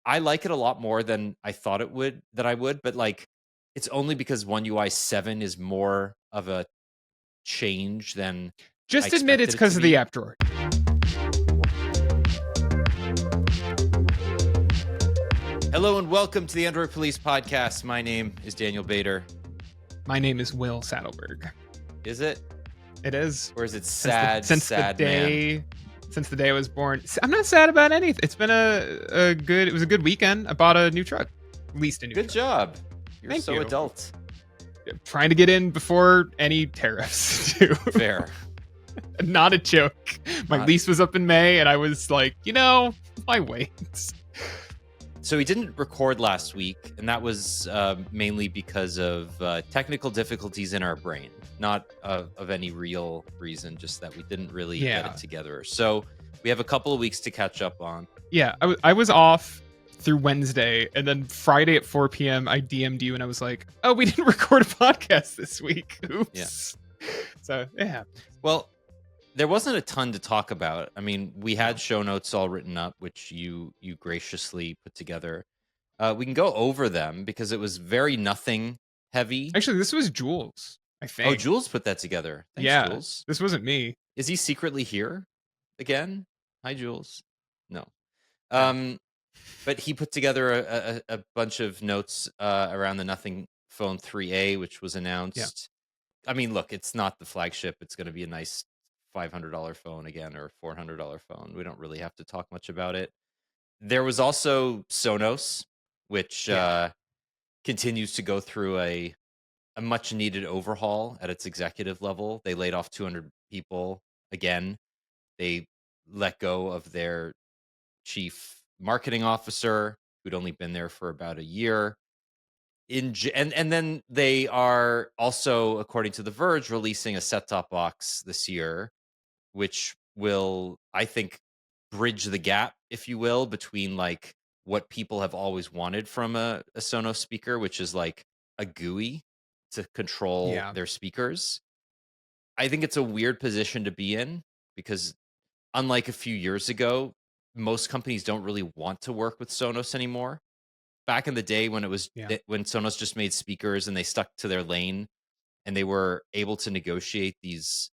I like it a lot more than I thought I would, but like it's only because One UI 7 is more of a change than I Just admit it's expected it to because of the be. app drawer. Hello and welcome to the Android Police Podcast. My name is Daniel Bader. My name is Will Sattelberg. Is it? It is. Or is it Since the man? day I was born. I'm not sad about anything. It's been it was a good weekend. I bought a new truck. Leased a new Good truck. job. You're Thank so you. adult. Trying to get in before any tariffs too. Fair. Not a joke. My lease was up in May and I was like, why wait? So we didn't record last week, and that was mainly because of technical difficulties in our brain, not of any real reason, just that we didn't really get it together. So we have a couple of weeks to catch up on. Yeah, I was off through Wednesday, and then Friday at 4 p.m. I DM'd you, and I was like, oh, we didn't record a podcast this week. Oops. Yeah. So, yeah. Well, there wasn't a ton to talk about. I mean, we had show notes all written up, which you graciously put together. We can go over them because it was very nothing heavy. Actually, this was Jules, I think. Oh, Jules put that together. Thanks, Jules. This wasn't me. Is he secretly here again? Hi, Jules. No. But he put together a bunch of notes around the Nothing Phone 3A, which was announced. Yeah. I mean, look, it's not the flagship. It's going to be a nice $500 phone again, or $400 phone. We don't really have to talk much about it. There was also Sonos, which continues to go through a much needed overhaul at its executive level. They laid off 200 people again. They let go of their chief marketing officer, who'd only been there for about a year. And then they are also, according to The Verge, releasing a set-top box this year, which will, I think, bridge the gap, if you will, between like what people have always wanted from a Sonos speaker, which is like a GUI to control their speakers. I think it's a weird position to be in because, unlike a few years ago, most companies don't really want to work with Sonos anymore. Back in the day when when Sonos just made speakers and they stuck to their lane and they were able to negotiate these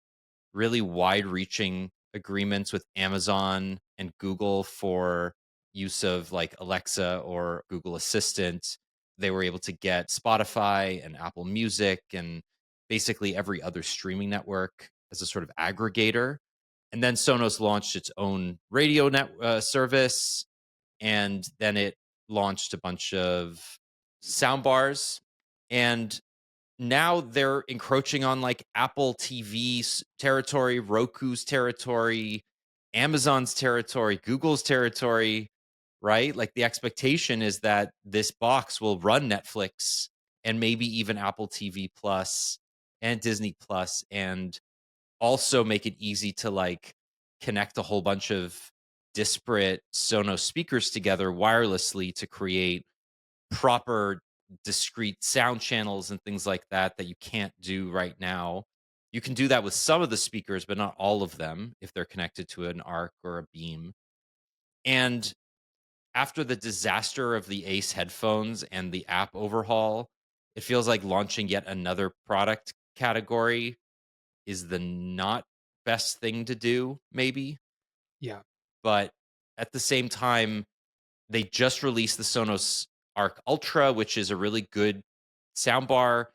really wide-reaching agreements with Amazon and Google for use of like Alexa or Google Assistant. They were able to get Spotify and Apple Music and basically every other streaming network as a sort of aggregator. And then Sonos launched its own radio service, and then it launched a bunch of sound bars, and now they're encroaching on like Apple TV's territory, Roku's territory, Amazon's territory, Google's territory, right? Like the expectation is that this box will run Netflix and maybe even Apple TV Plus and Disney Plus, and also make it easy to like connect a whole bunch of disparate Sonos speakers together wirelessly to create proper discrete sound channels and things like that you can't do right now. You can do that with some of the speakers, but not all of them if they're connected to an ARC or a Beam. And after the disaster of the Ace headphones and the app overhaul, it feels like launching yet another product category is the not best thing to do, maybe. Yeah. But at the same time, they just released the Sonos Arc Ultra, which is a really good soundbar.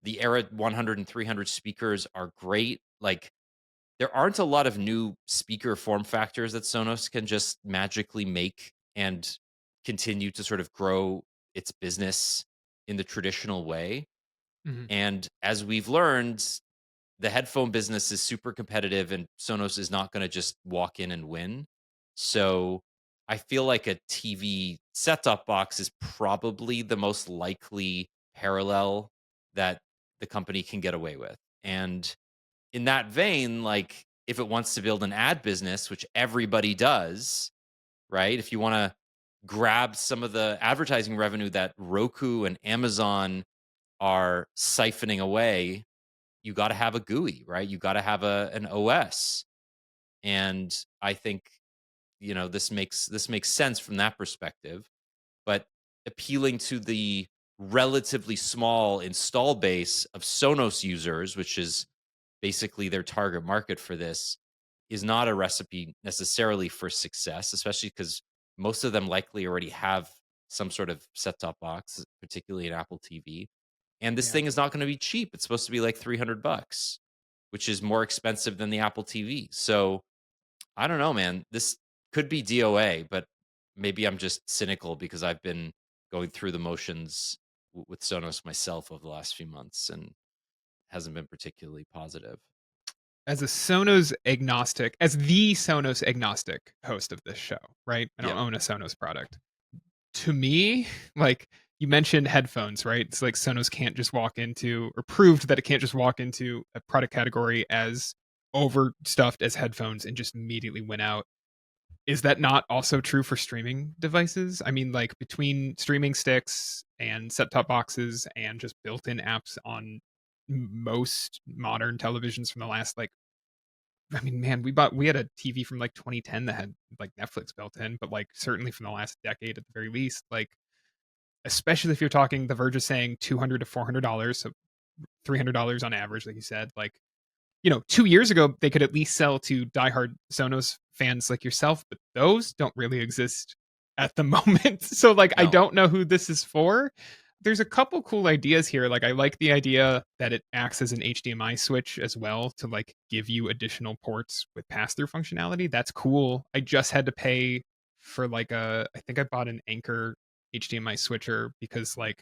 The Era 100 and 300 speakers are great. Like, there aren't a lot of new speaker form factors that Sonos can just magically make and continue to sort of grow its business in the traditional way. Mm-hmm. And as we've learned, the headphone business is super competitive, and Sonos is not going to just walk in and win. So I feel like a TV set-top box is probably the most likely parallel that the company can get away with. And in that vein, like if it wants to build an ad business, which everybody does, right? If you want to grab some of the advertising revenue that Roku and Amazon are siphoning away, you got to have a GUI, right? You got to have an OS. And I think, this makes sense from that perspective. but appealing to the relatively small install base of Sonos users, which is basically their target market for this, is not a recipe necessarily for success, especially because most of them likely already have some sort of set top box, particularly an Apple TV. And this Yeah. thing is not going to be cheap. It's supposed to be like $300, which is more expensive than the Apple TV. So I don't know, man. This could be DOA, but maybe I'm just cynical because I've been going through the motions with Sonos myself over the last few months and hasn't been particularly positive. As a Sonos agnostic, as the Sonos agnostic host of this show, right? I don't Yep. own a Sonos product. To me, like you mentioned headphones, right? It's like Sonos can't just walk into, or proved that it can't just walk into a product category as overstuffed as headphones and just immediately win out. Is that not also true for streaming devices? I mean, like between streaming sticks and set top boxes and just built in apps on most modern televisions from the last like, I mean, man, we had a TV from like 2010 that had like Netflix built in, but like certainly from the last decade at the very least, like especially if you're talking, The Verge is saying $200 to $400, so $300 on average, like you said. Like, 2 years ago they could at least sell to diehard Sonos fans like yourself, but those don't really exist at the moment. So like, I No. don't know who this is for. There's a couple cool ideas here. Like, I like the idea that it acts as an HDMI switch as well to like give you additional ports with pass-through functionality. That's cool. I just had to pay for like I think I bought an Anchor HDMI switcher because like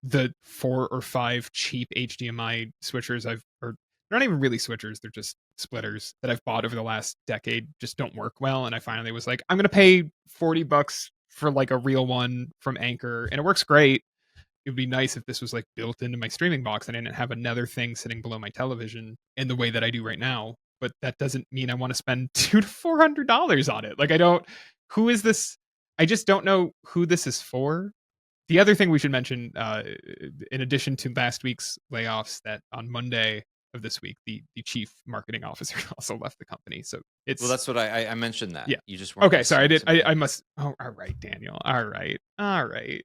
the 4 or 5 cheap HDMI switchers or they're not even really switchers, they're just splitters that I've bought over the last decade just don't work well. And I finally was like, I'm gonna pay $40 for like a real one from Anchor, and it works great. It would be nice if this was like built into my streaming box and I didn't have another thing sitting below my television in the way that I do right now. But that doesn't mean I want to spend $200 to $400 on it. Like, I don't. Who is this? I just don't know who this is for. The other thing we should mention, in addition to last week's layoffs, that on Monday of this week, the chief marketing officer also left the company. So Well, it's that's what I mentioned that. yeah. You just weren't Okay, sorry, listening I sometimes. must. Oh, all right, Daniel. All right, all right.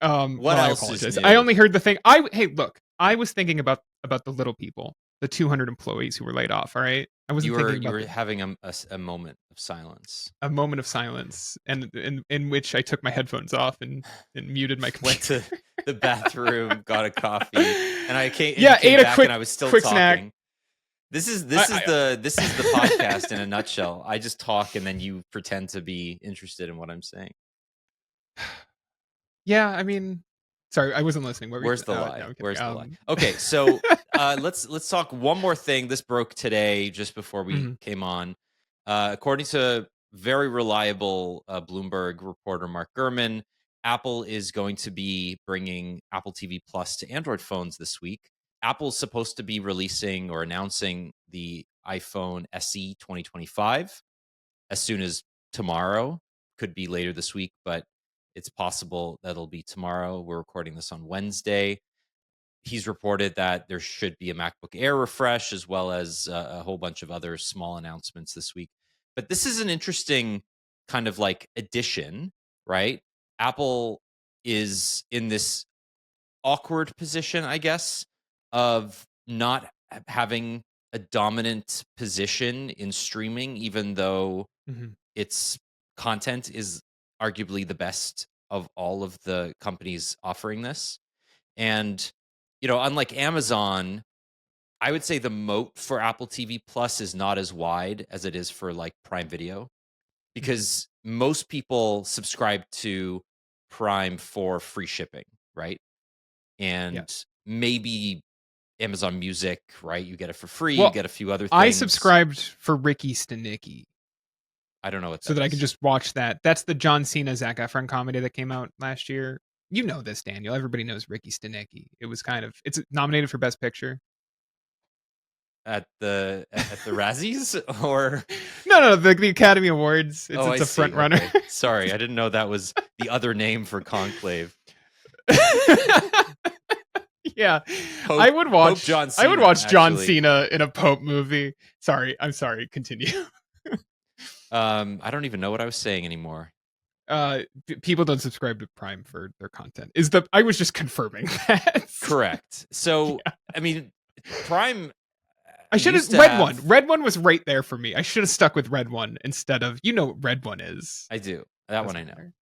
What Well, I else is apologize. I new? only heard the thing. Hey, look, I was thinking about the little people, the 200 employees who were laid off. All right, I wasn't thinking You about were having a moment of silence. a moment of silence, and in which I took my headphones off and muted my Went computer. to the bathroom, got a coffee, and I came and you Yeah, came ate a back and quick I was still quick snack. talking. This is I, this is I the podcast in a nutshell. I just talk and then you pretend to be interested in what I'm saying. yeah, I mean, sorry, I wasn't listening. What were you Where's the no, lie? I'm kidding. Where's the lie? Okay, so let's talk one more thing. This broke today just before we Mhm, came on. According to very reliable Bloomberg reporter Mark Gurman, Apple is going to be bringing Apple TV Plus to Android phones this week. Apple's supposed to be releasing or announcing the iPhone SE 2025 as soon as tomorrow. Could be later this week, but it's possible that'll be tomorrow. We're recording this on Wednesday. He's reported that there should be a MacBook Air refresh as well as a whole bunch of other small announcements this week. But this is an interesting kind of like addition, right? Apple is in this awkward position, I guess, of not having a dominant position in streaming, even though mhm, its content is arguably the best of all of the companies offering this. And, unlike Amazon, I would say the moat for Apple TV Plus is not as wide as it is for like Prime Video mhm. because most people subscribe to Prime for free shipping, right? Yeah. And maybe Amazon Music, right? You get it for free, you Well, get a few other I things. subscribed for Ricky Stenicki I don't know what so that that I could is. just watch that. That's the John Cena Zac Efron comedy that came out last year. You know this, Daniel. Everybody knows Ricky Stenicki. It's nominated for Best Picture. At the Razzies or No, the Academy Awards. It's oh, I it's a front see. runner. Okay. Sorry, I didn't know that was the other name for Conclave. Yeah, I Pope would Pope watch. John I would Cena, watch John actually. Cena in a Pope movie. Sorry, I'm sorry. Continue. I don't even know what I was saying anymore. People don't subscribe to Prime for their content. I was just confirming that. Correct. So, Yeah. I mean, Prime I should have used to Red One. have. Red One was right there for me. I should have stuck with Red One instead of what Red One is. I do. That one Doesn't I know. matter.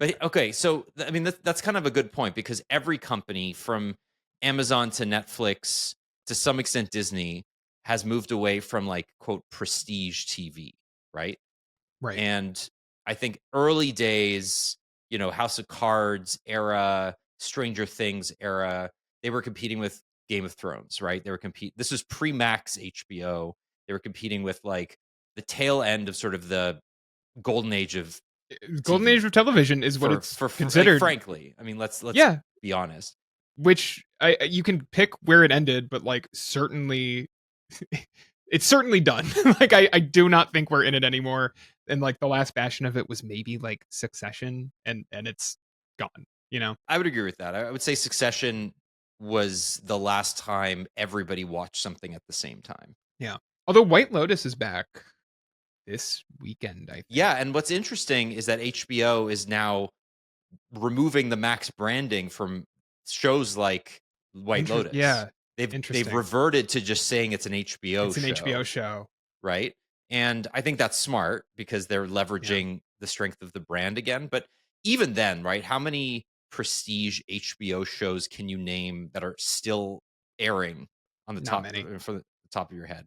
But Okay. okay, so I mean that's kind of a good point because every company from Amazon to Netflix to some extent Disney has moved away from like quote prestige TV, right? Right. And I think early days, House of Cards era, Stranger Things era, they were competing with Game of Thrones, right? They were This was pre-Max HBO. They were competing with like the tail end of sort of the golden age of Golden Age TV of television is what it's for like considered. frankly. I mean, let's Yeah, be honest. which you can pick where it ended, but like certainly it's certainly done. Like I do not think we're in it anymore. And like the last bastion of it was maybe like Succession, and it's gone. I would agree with that. I would say Succession was the last time everybody watched something at the same time. Yeah. Although White Lotus is back this weekend, I think. Yeah, and what's interesting is that HBO is now removing the Max branding from shows like White Lotus. Yeah, They've interesting. reverted to just saying it's an HBO It's an show, HBO show. right? And I think that's smart because they're Yeah, leveraging the strength of the brand again. But even then, right? How many prestige HBO shows can you name that are still airing on the not top many. for the top of your head?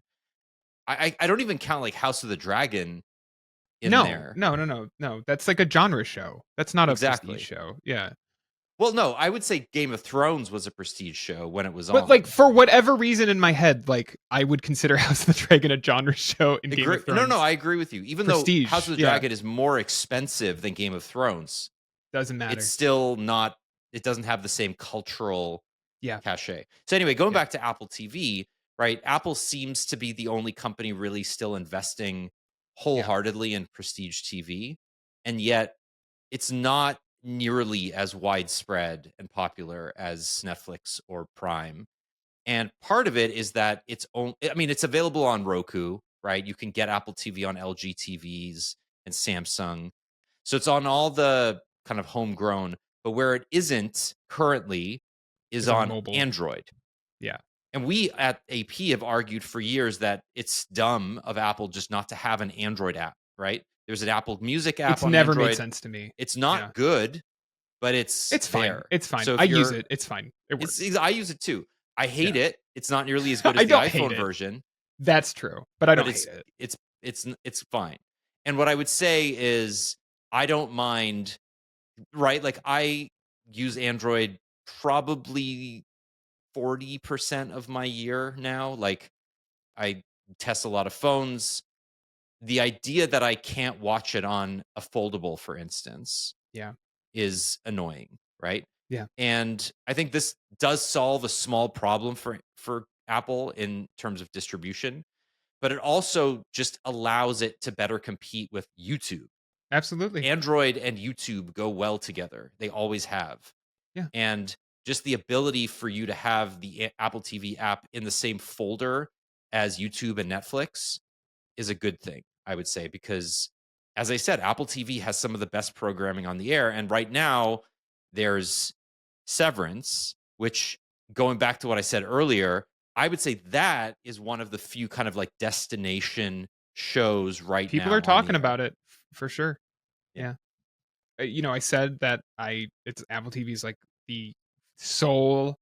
I don't even count like House of the Dragon in No, there. no, no, no, no. That's like a genre show. That's not a prestige Exactly. show. Yeah. Well, no, I would say Game of Thrones was a prestige show when it was But like on. for whatever reason in my head, like I would consider House of the Dragon a genre show in Game Agree. of No, no, Thrones. I agree with you. Even though House Prestige. of the Yeah. Dragon is more expensive than Game of Thrones, Doesn't it's matter. still not. It doesn't have the same cultural Yeah. cachet. So anyway, going Yeah. back to Apple TV, right? Apple seems to be the only company really still investing Yeah. wholeheartedly in prestige TV, and yet it's not nearly as widespread and popular as Netflix or Prime. And part of it is that it's available on Roku, right? You can get Apple TV on LG TVs and Samsung. So it's on all the kind of homegrown, but where it isn't currently is Is on on mobile. Android. Yeah. And we at AP have argued for years that it's dumb of Apple just not to have an Android app, right? There's an Apple Music app It's on never made Android. sense to me. It's Yeah. not good, but it's It's fine. there. It's fine. So I if use you're it. It's fine. It works. I use it too. I hate Yeah. it. It's not nearly as good I as the don't hate iPhone it. version, That's true. But I but don't hate it. it's fine. And what I would say is I don't mind, right? Like I use Android probably 40% of my year now. Like I test a lot of phones. The idea that I can't watch it on a foldable, for instance, Yeah. is annoying, right? Yeah. And I think this does solve a small problem for Apple in terms of distribution, but it also just allows it to better compete with YouTube. Absolutely. Android and YouTube go well together. They always have. Yeah. And just the ability for you to have the Apple TV app in the same folder as YouTube and Netflix is a good thing, I would say, because as I said, Apple TV has some of the best programming on the air. And right now, there's Severance, which going back to what I said earlier, I would say that is one of the few kind of like destination shows right People now are on the talking air. about it for sure. Yeah. Yeah. I said that it's Apple TV is like the sole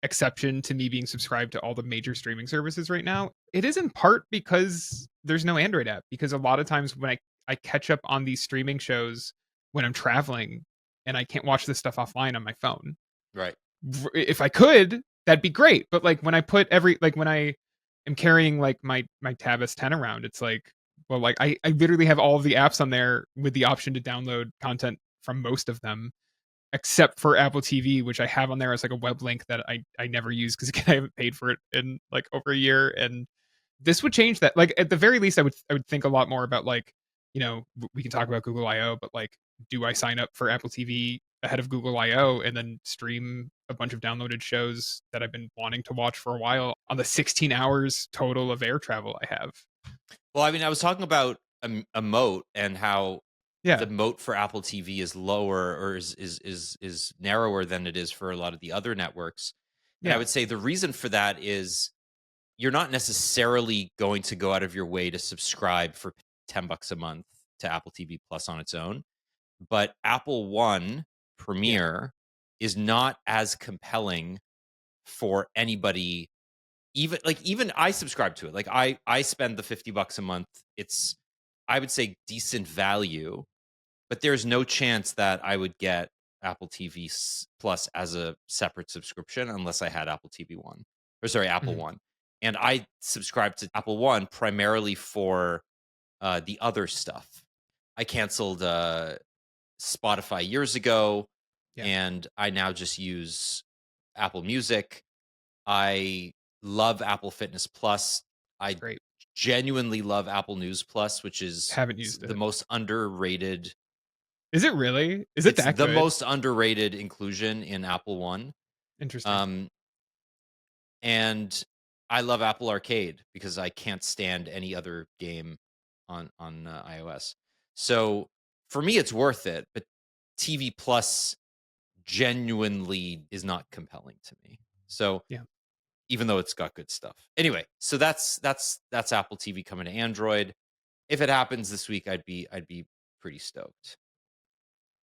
exception to me being subscribed to all the major streaming services right now. It is in part because there's no Android app. Because a lot of times when I catch up on these streaming shows when I'm traveling and I can't watch this stuff offline on my phone. Right. If I could, that'd be great. But like when I put when I am carrying like my Tab S10 around, it's like, well, like I literally have all of the apps on there with the option to download content from most of them, except for Apple TV, which I have on there as like a web link that I never use because again I haven't paid for it in like over a year. And this would change that. Like at the very least, I would think a lot more about like, we can talk about Google I/O, but like, do I sign up for Apple TV ahead of Google I/O and then stream a bunch of downloaded shows that I've been wanting to watch for a while on the 16 hours total of air travel I have? Well, I mean, I was talking about Emote and how Yeah. the moat for Apple TV is lower, or is narrower than it is for a lot of the other networks. And I Yeah. would say the reason for that is you're not necessarily going to go out of your way to subscribe for $10 a month to Apple TV Plus on its own, but Apple One Yeah. Premiere is not as compelling for anybody. Even I subscribe to it. Like I spend the $50 a month. It's, I would say, decent value, but there's no chance that I would get Apple TV Plus as a separate subscription unless I had Apple TV One, or sorry, Apple Mhm. One. And I subscribe to Apple One primarily for the other stuff. I canceled Spotify years ago, Yeah. and I now just use Apple Music. I love Apple Fitness Plus. It's I great. genuinely love Apple News Plus, which is Haven't used the it. most underrated. Is it really? Is it It's that the good? most underrated inclusion in Apple One. Interesting. Um, and I love Apple Arcade because I can't stand any other game on iOS. So for me, it's worth it. But TV Plus genuinely is not compelling to me. So Yeah. even though it's got good stuff. Anyway, so that's Apple TV coming to Android. If it happens this week, I'd be pretty stoked.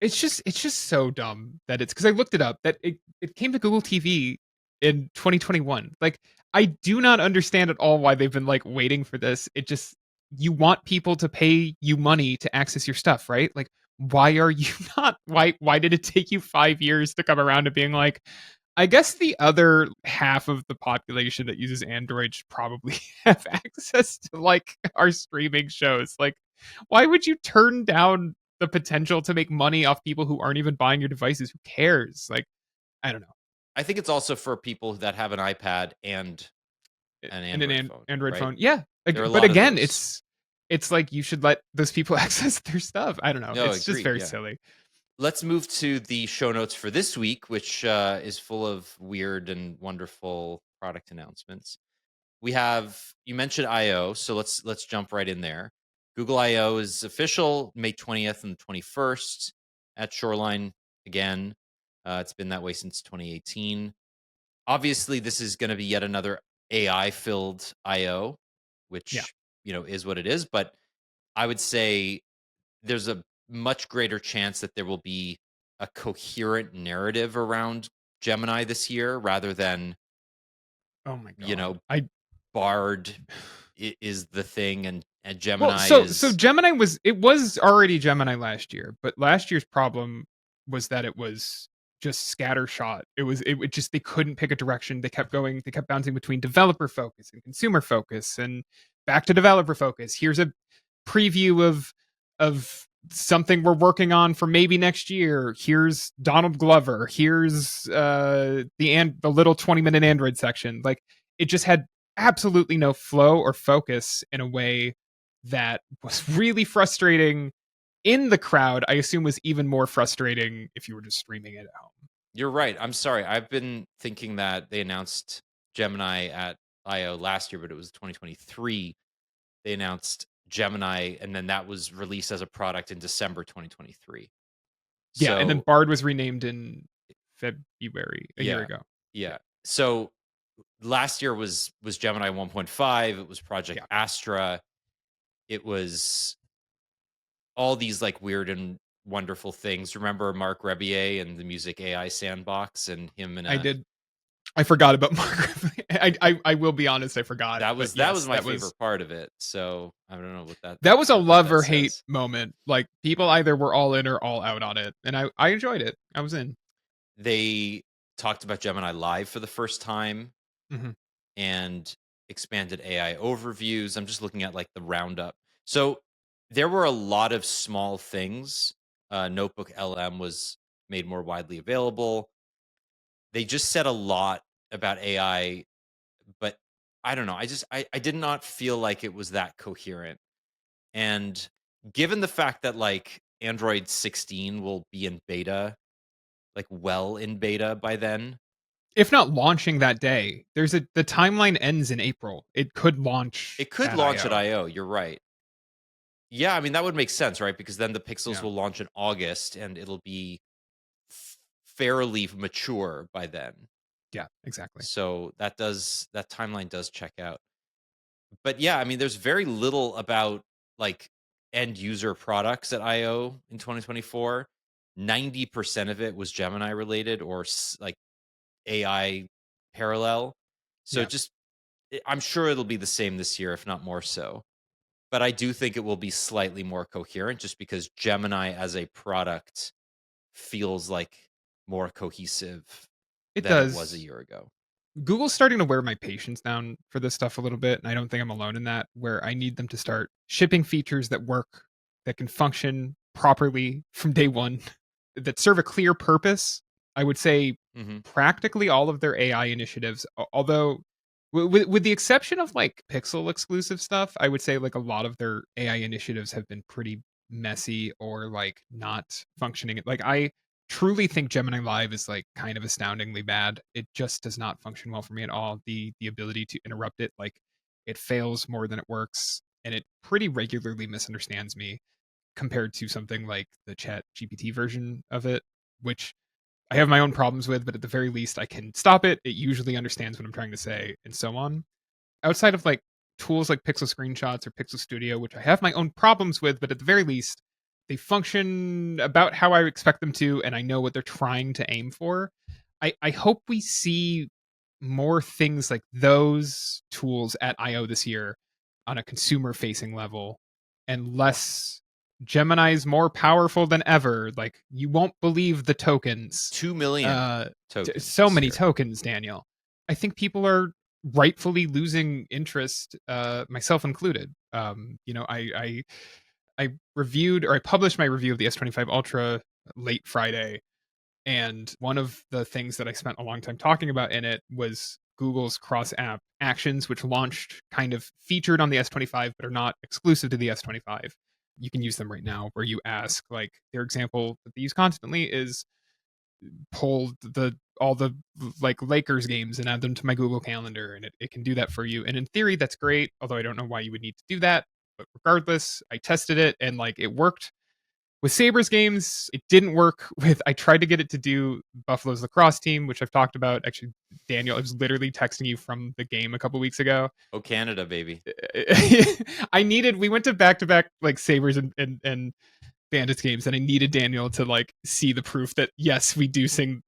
It's just so dumb that it's because I looked it up that it came to Google TV in 2021. Like, I do not understand at all why they've been like waiting for this. It just, you want people to pay you money to access your stuff, right? Like, why are you not, why did it take you 5 years to come around to being like, I guess the other half of the population that uses Android should probably have access to like our streaming shows. Like, why would you turn down the potential to make money off people who aren't even buying your devices? Who cares? Like, I don't know. I think it's also for people that have an iPad and an In an Android phone, Android right? phone, yeah. There are a But lot of again, those. it's like you should let those people access their stuff. I don't know. No, It's just agreed. very Yeah. silly. Let's move to the show notes for this week, which is full of weird and wonderful product announcements. We have, you mentioned I/O, so let's jump right in there. Google I/O is official May 20th and 21st at Shoreline again. It's been that way since 2018. Obviously, this is going to be yet another AI filled I/O, Yeah. which is what it is. But I would say there's a much greater chance that there will be a coherent narrative around Gemini this year rather than Oh my you god. know Bard is the thing, and Well, Gemini so is. Gemini was already Gemini last year, but last year's problem was that it was just scattershot. It just, they couldn't pick a direction. They kept going, they kept bouncing between developer focus and consumer focus and back to developer focus. Here's a preview of something we're working on for maybe next year. Here's Donald Glover. Here's the little 20-minute Android section. Like, it just had absolutely no flow or focus in a way that was really frustrating in the crowd. I assume was even more frustrating if you were just streaming it at home. You're right. I'm sorry. I've been thinking that they announced Gemini at I/O last year, but it was 2023. They announced Gemini, and then that was released as a product in December 2023. Yeah, and then So Bard was renamed in February a year yeah, ago. Yeah. yeah. So last year was Gemini 1.5. It was Project Yeah. Astra. It was all these like weird and wonderful things. Remember Mark Rebier and the Music AI Sandbox, and him in I a. did. I forgot about Mark. I will be honest, I forgot. That But was yes, my favorite part of it. So I don't know that was a what love that or hate says. moment. Like, people either were all in or all out on it. And I enjoyed it. I was in. They talked about Gemini Live for the first time Hmm. and expanded AI overviews. I'm just looking at like the roundup. So there were a lot of small things. Notebook LM was made more widely available. They just said a lot about AI, but I don't know. I did not feel like it was that coherent. And given the fact that like Android 16 will be in beta, like well in beta by then, If not launching that day, the timeline ends in April. It could launch it could at launch at IO. I/O. You're right. Yeah, I mean, that would make sense, right? Because then the Pixels Yeah. will launch in August, and it'll be fairly mature by then. Yeah, exactly. So that timeline does check out. But yeah, I mean, there's very little about like end user products at I/O in 2024. 90% of it was Gemini related or like AI parallel. So Yeah. just I'm sure it'll be the same this year, if not more so. But I do think it will be slightly more coherent just because Gemini as a product feels like more cohesive It than it was a does. year ago. Google's starting to wear my patience down for this stuff a little bit, and I don't think I'm alone in that, where I need them to start shipping features that work, that can function properly from day one, that serve a clear purpose. I would say Hmm. practically all of their AI initiatives, although with the exception of like Pixel exclusive stuff, I would say like a lot of their AI initiatives have been pretty messy or like not functioning. Like I truly think Gemini Live is like kind of astoundingly bad. It just does not function well for me at all. The ability to interrupt it, like it fails more than it works, and it pretty regularly misunderstands me compared to something like the Chat GPT version of it, which I have my own problems with, but at the very least I can stop it. It usually understands what I'm trying to say, and so on. Outside of like tools like Pixel Screenshots or Pixel Studio, which I have my own problems with, but at the very least, they function about how I expect them to, and I know what they're trying to aim for. I hope we see more things like those tools at I/O this year on a consumer facing level, and less Gemini's more powerful than ever. Like you won't believe the tokens. 2 million Uh, tokens so this many year. tokens, Daniel. I think people are rightfully losing interest, myself included. I reviewed or I published my review of the S25 Ultra late Friday, and one of the things that I spent a long time talking about in it was Google's cross app actions, which launched kind of featured on the S25 but are not exclusive to the S25. You can use them right now, where you ask, like, their example that they use constantly is pull all the like Lakers games and add them to my Google Calendar, and it can do that for you. And in theory, that's great. Although I don't know why you would need to do that. But regardless, I tested it and like it worked with Sabres games. It didn't work with. I tried to get it to do Buffalo's lacrosse team, which I've talked about. Actually, Daniel, I was literally texting you from the game a couple weeks ago. Oh, Canada, baby. I needed. We went to back like Sabres and Bandits games, and I needed Daniel to like see the proof that yes, we do sing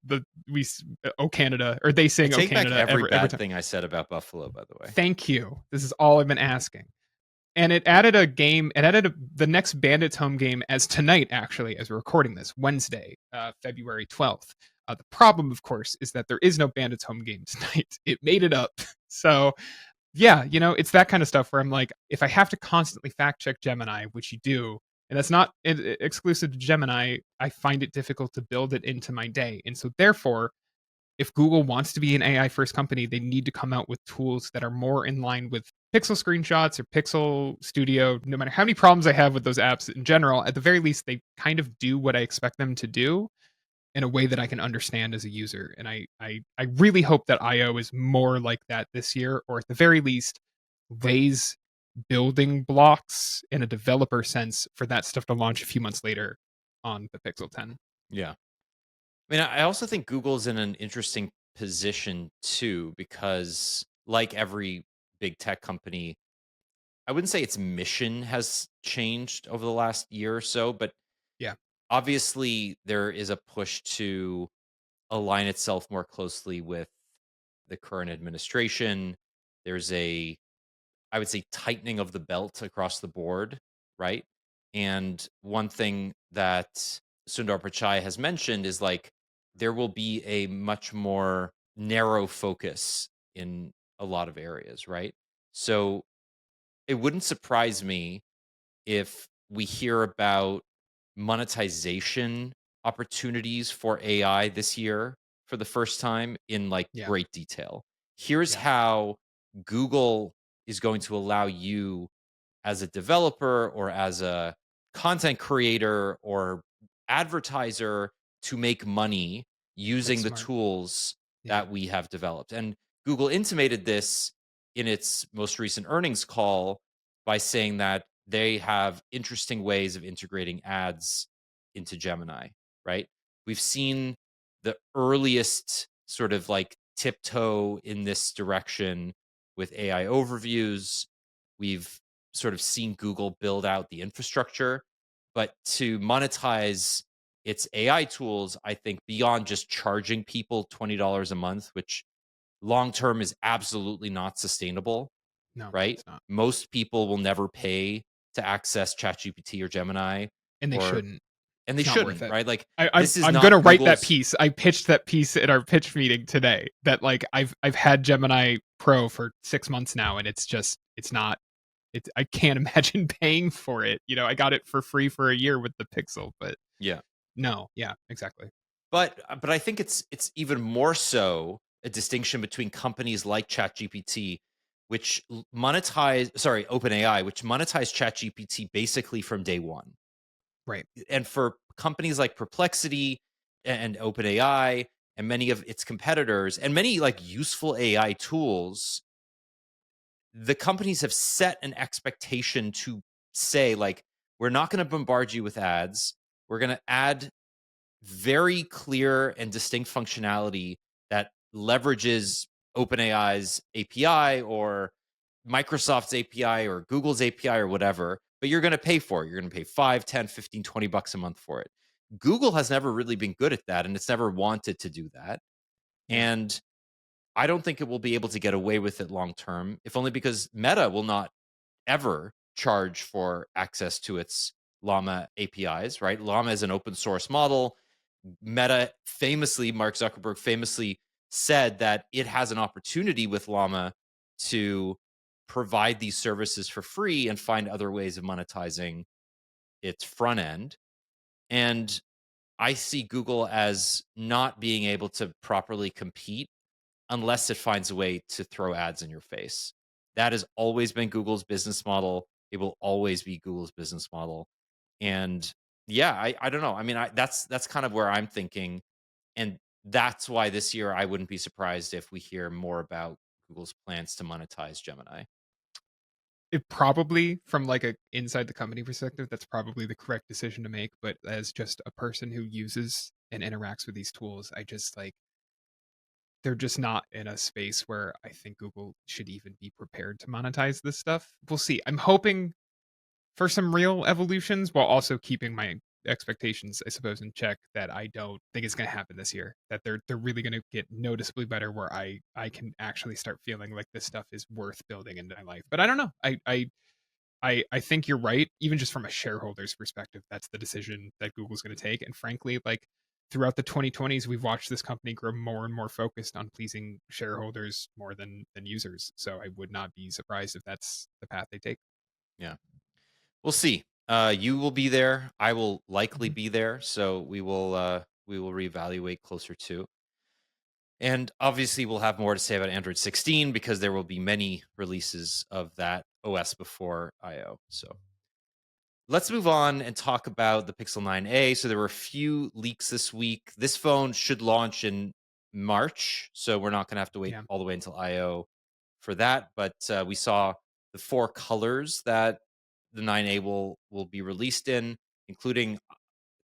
"Oh Canada" or they I sing "Oh take back Canada" every every bad time. thing I said about Buffalo, by the way. Thank you. This is all I've been asking. And it added a game. It added the next Bandits home game as tonight, actually, as we're recording this Wednesday, February 12th. The problem, of course, is that there is no Bandits home game tonight. It made it up. So yeah, it's that kind of stuff where I'm like, if I have to constantly fact check Gemini, which you do, and that's not exclusive to Gemini, I find it difficult to build it into my day. And so, therefore, if Google wants to be an AI first company, they need to come out with tools that are more in line with Pixel screenshots or Pixel Studio. No matter how many problems I have with those apps in general, at the very least, they kind of do what I expect them to do in a way that I can understand as a user. And I really hope that IO is more like that this year, or at the very least, lays building blocks in a developer sense for that stuff to launch a few months later on the Pixel 10. Yeah. I mean, I also think Google's in an interesting position too, because like every big tech company, I wouldn't say its mission has changed over the last year or so, but Yeah, obviously there is a push to align itself more closely with the current administration. There's a, I would say, tightening of the belt across the board, right? And one thing that Sundar Pichai has mentioned is like there will be a much more narrow focus in a lot of areas, right? So it wouldn't surprise me if we hear about monetization opportunities for AI this year for the first time in like yeah, great detail. Here's yeah. how Google is going to allow you as a developer or as a content creator or advertiser to make money That's using the smart. tools Yeah, that we have developed. And Google intimated this in its most recent earnings call by saying that they have interesting ways of integrating ads into Gemini, right? We've seen the earliest sort of like tiptoe in this direction with AI overviews. We've sort of seen Google build out the infrastructure, but to monetize its AI tools, I think beyond just charging people $20 a month, which long term is absolutely not sustainable, No, right? it's not. Most people will never pay to access ChatGPT or Gemini, And they or shouldn't. and they It's not worth shouldn't, it. right? Like I, I'm this is I'm gonna not write that Google's. piece. I pitched that piece in our pitch meeting today. That like I've had Gemini Pro for 6 months now, and it's not. It's I can't imagine paying for it. I got it for free for a year with the Pixel, but Yeah. no, yeah, exactly. But I think it's even more so a distinction between companies like ChatGPT, which OpenAI, which monetize ChatGPT basically from day one. Right. And for companies like Perplexity and OpenAI and many of its competitors and many like useful AI tools, the companies have set an expectation to say like, we're not going to bombard you with ads. We're going to add very clear and distinct functionality that leverages OpenAI's API or Microsoft's API or Google's API or whatever, but you're going to pay for it. You're going to pay 5, 10, 15, $20 a month for it. Google has never really been good at that and it's never wanted to do that. Yeah. And I don't think it will be able to get away with it long term, if only because Meta will not ever charge for access to its Llama APIs, right? Llama is an open source model. Meta famously, Mark Zuckerberg famously said that it has an opportunity with Llama to provide these services for free and find other ways of monetizing its front end. And I see Google as not being able to properly compete unless it finds a way to throw ads in your face. That has always been Google's business model. It will always be Google's business model. And yeah, I don't know. I mean, that's kind of where I'm thinking, and that's why this year I wouldn't be surprised if we hear more about Google's plans to monetize Gemini. It probably, from like a inside the company perspective, that's probably the correct decision to make. But as just a person who uses and interacts with these tools, I just like they're just not in a space where I think Google should even be prepared to monetize this stuff. We'll see. I'm hoping for some real evolutions while also keeping my expectations, I suppose, in check that I don't think it's going to happen this year. That they're really going to get noticeably better where I can actually start feeling like this stuff is worth building into my life. But I don't know. I think you're right. Even just from a shareholder's perspective, that's the decision that Google's going to take. And frankly, like throughout the 2020s, we've watched this company grow more and more focused on pleasing shareholders more than users. So I would not be surprised if that's the path they take. Yeah, we'll see. You will be there. I will likely Mhm. be there. So we will reevaluate closer to. And obviously, we'll have more to say about Android 16 because there will be many releases of that OS before I/O. So let's move on and talk about the Pixel 9a. So there were a few leaks this week. This phone should launch in March, so we're not going to have to wait Yeah, all the way until I/O for that. But we saw the four colors that the 9a will be released in, including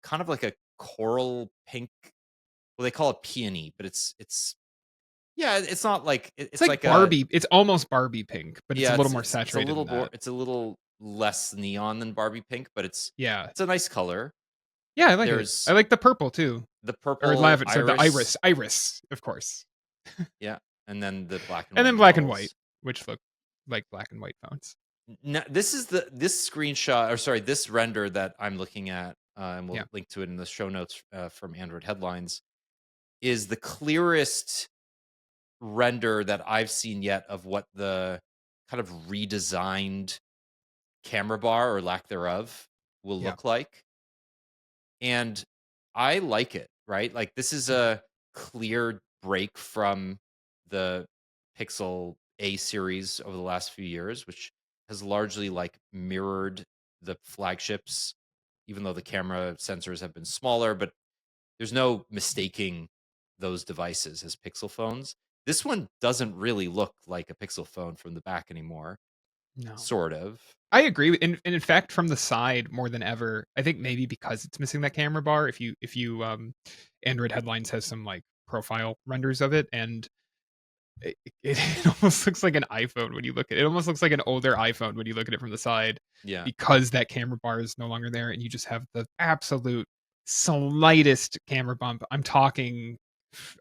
kind of like a coral pink. Well, they call it peony, but it's yeah, it's not like it's it's like like a Barbie. It's almost Barbie pink, but it's a yeah, little more it's a saturated little than more that. it's a little less neon than Barbie pink, but Yeah, it's a nice color. yeah, I like it. I There's like the purple too, the or purple lavender. So the iris, iris, of course, yeah, and then the black and and white then black and white, models. which look like black and white phones. Now, this screenshot, or sorry, this render that I'm looking at, and Yeah, we'll link to it in the show notes from Android Headlines, is the clearest render that I've seen yet of what the kind of redesigned camera bar or lack thereof will yeah, look like. And I like it, right? Like this is mhm, a clear break from the Pixel A series over the last few years, which has largely like mirrored the flagships, even though the camera sensors have been smaller, but there's no mistaking those devices as Pixel phones. This one doesn't really look like a Pixel phone from the back anymore, no. sort of. I agree. In fact, from the side more than ever, I think maybe because it's missing that camera bar. If you Android Headlines has some like profile renders of it, and it almost looks like an iPhone when you look at it. It almost looks like an older iPhone when you look at it from the side Yeah. because that camera bar is no longer there and you just have the absolute slightest camera bump. I'm talking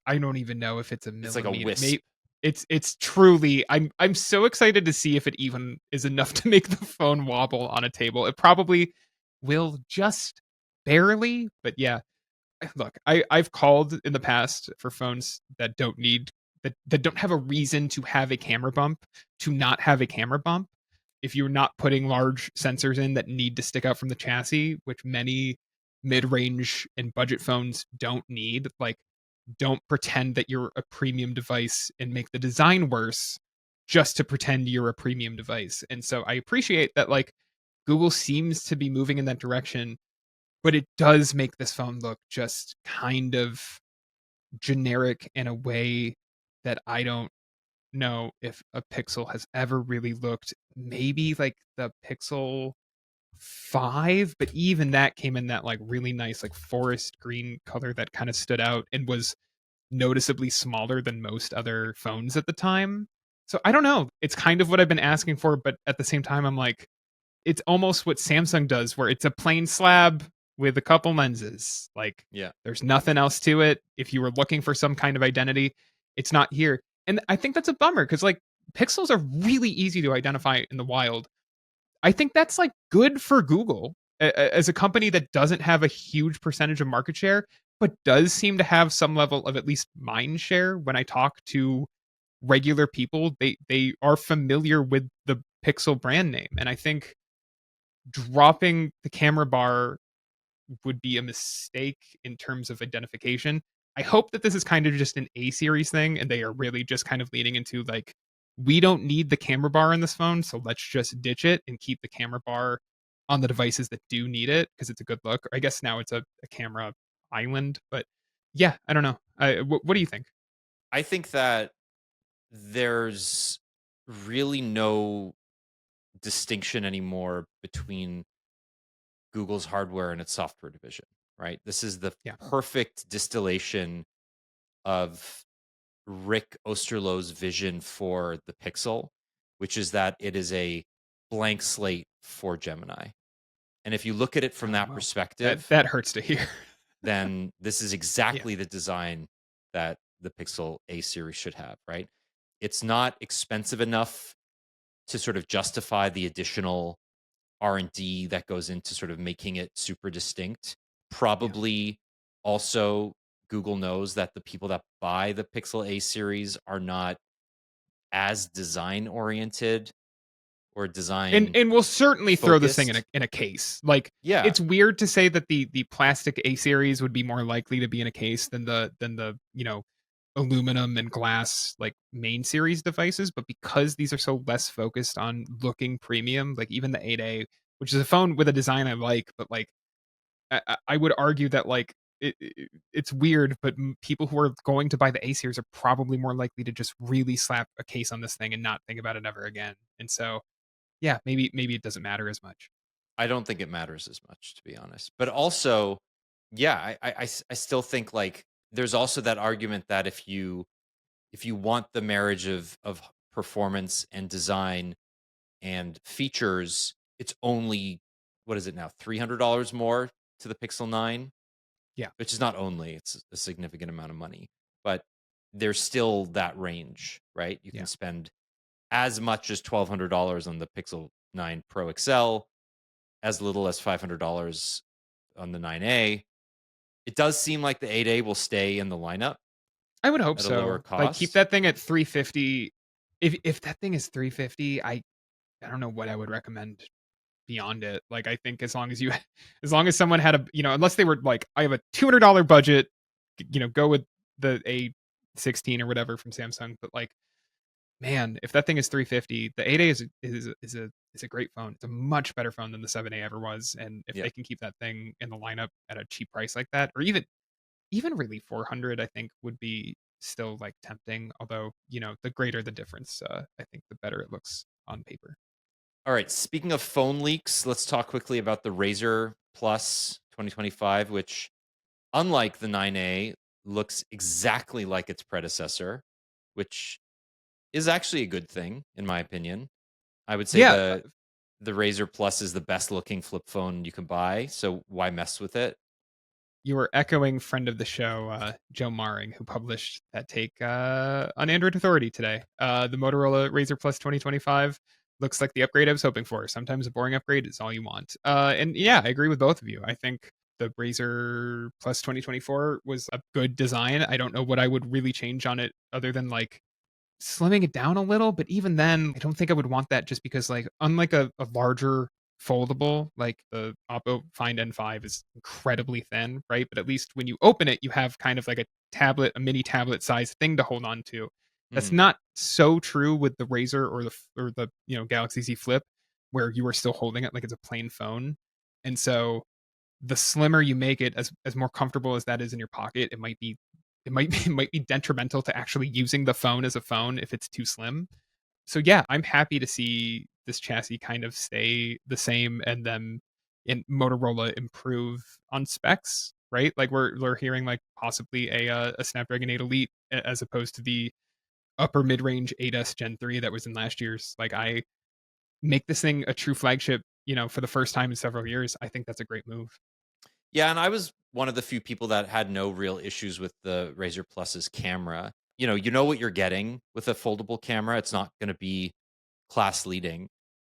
I don't even know if it's a It's like a millimeter. wisp. Maybe it's truly I'm so excited to see if it even is enough to make the phone wobble on a table. It probably will just barely, but yeah, look, I've called in the past for phones that don't need that don't have a reason to have a camera bump to not have a camera bump. If you're not putting large sensors in that need to stick out from the chassis, which many mid-range and budget phones don't need, like don't pretend that you're a premium device and make the design worse just to pretend you're a premium device. And so I appreciate that like Google seems to be moving in that direction, but it does make this phone look just kind of generic in a way that I don't know if a Pixel has ever really looked. Maybe like the Pixel 5, but even that came in that like really nice like forest green color that kind of stood out and was noticeably smaller than most other phones at the time. So I don't know. It's kind of what I've been asking for, but at the same time I'm like it's almost what Samsung does, where it's a plain slab with a couple lenses. Like Yeah. there's nothing else to it. If you were looking for some kind of identity, it's not here. And I think that's a bummer because like pixels are really easy to identify in the wild. I think that's like good for Google as a company that doesn't have a huge percentage of market share, but does seem to have some level of at least mind share. When I talk to regular people, they are familiar with the Pixel brand name, and I think dropping the camera bar would be a mistake in terms of identification. I hope that this is kind of just an A series thing and they are really just kind of leaning into like, we don't need the camera bar in this phone, so let's just ditch it and keep the camera bar on the devices that do need it because it's a good look. Or I guess now it's a camera island, but yeah, I don't know. What do you think? I think that there's really no distinction anymore between Google's hardware and its software division, right? This is the Yeah, perfect distillation of Rick Osterloh's vision for the Pixel, which is that it is a blank slate for Gemini. And if you look at it from oh that well, perspective, that hurts to hear. then this is Yeah, exactly the design that the Pixel A series should have, right? It's not expensive enough to sort of justify the additional R&D that goes into sort of making it super distinct. yeah. Probably also Google knows that the people that buy the Pixel A series are not as design oriented or design And we'll certainly throw this thing focused. in a case. Like Yeah, it's weird to say that the plastic A series would be more likely to be in a case than the aluminum and glass like main series devices, but because these are so less focused on looking premium, like even the 8A, which is a phone with a design I like, but like I would argue that like it's weird, but people who are going to buy the A series are probably more likely to just really slap a case on this thing and not think about it ever again. And so yeah, maybe it doesn't matter as much. I don't think it matters as much, to be honest. But also, yeah, I still think like there's also that argument that if you want the marriage of performance and design and features, it's only what is it now, $300 more to the Pixel 9, Yeah, which is not only, it's a significant amount of money, but there's still that range, right? You can yeah. spend as much as $1,200 on the Pixel 9 Pro XL, as little as $500 on the 9A. It does seem like the 8A will stay in the lineup I would hope at a lower so. Like keep cost. that thing at 350. If that thing is 350, I don't know what I would recommend beyond it. Like I think as long as you as long as someone had a, unless they were like I have a $200 budget, go with the A16 or whatever from Samsung, but like man, if that thing is 350, the 8A is a great phone. It's a much better phone than the 7A ever was, and if Yeah. they can keep that thing in the lineup at a cheap price like that, or even really 400, I think would be still like tempting. Although the greater the difference, I think the better it looks on paper. All right, speaking of phone leaks, let's talk quickly about the Razr Plus 2025, which, unlike the 9A, looks exactly like its predecessor, which is actually a good thing in my opinion. I would say Yeah, the Razr Plus is the best looking flip phone you can buy, so why mess with it? you were echoing friend of the show, Joe Maring, who published that take on Android Authority today. The Motorola Razr Plus 2025 looks like the upgrade I was hoping for. Sometimes a boring upgrade is all you want. And yeah, I agree with both of you. I think the Razr Plus 2024 was a good design. I don't know what I would really change on it other than like slimming it down a little, but even then, I don't think I would want that just because, like, unlike a larger foldable, like the Oppo Find N5 is incredibly thin, right? But at least when you open it, you have kind of like a tablet, a mini tablet size thing to hold on to. That's Mhm, not so true with the Razr or the Galaxy Z Flip, where you are still holding it like it's a plain phone. And so the slimmer you make it, as more comfortable as that is in your pocket, it might be detrimental to actually using the phone as a phone if it's too slim. So yeah, I'm happy to see this chassis kind of stay the same and then in Motorola improve on specs, right? Like we're hearing like possibly a Snapdragon 8 Elite as opposed to the upper mid-range 8S Gen 3 that was in last year's. Like I make this thing a true flagship, for the first time in several years. I think that's a great move. yeah, and I was one of the few people that had no real issues with the Razr Plus's camera. You know what you're getting with a foldable camera. It's not gonna be class leading,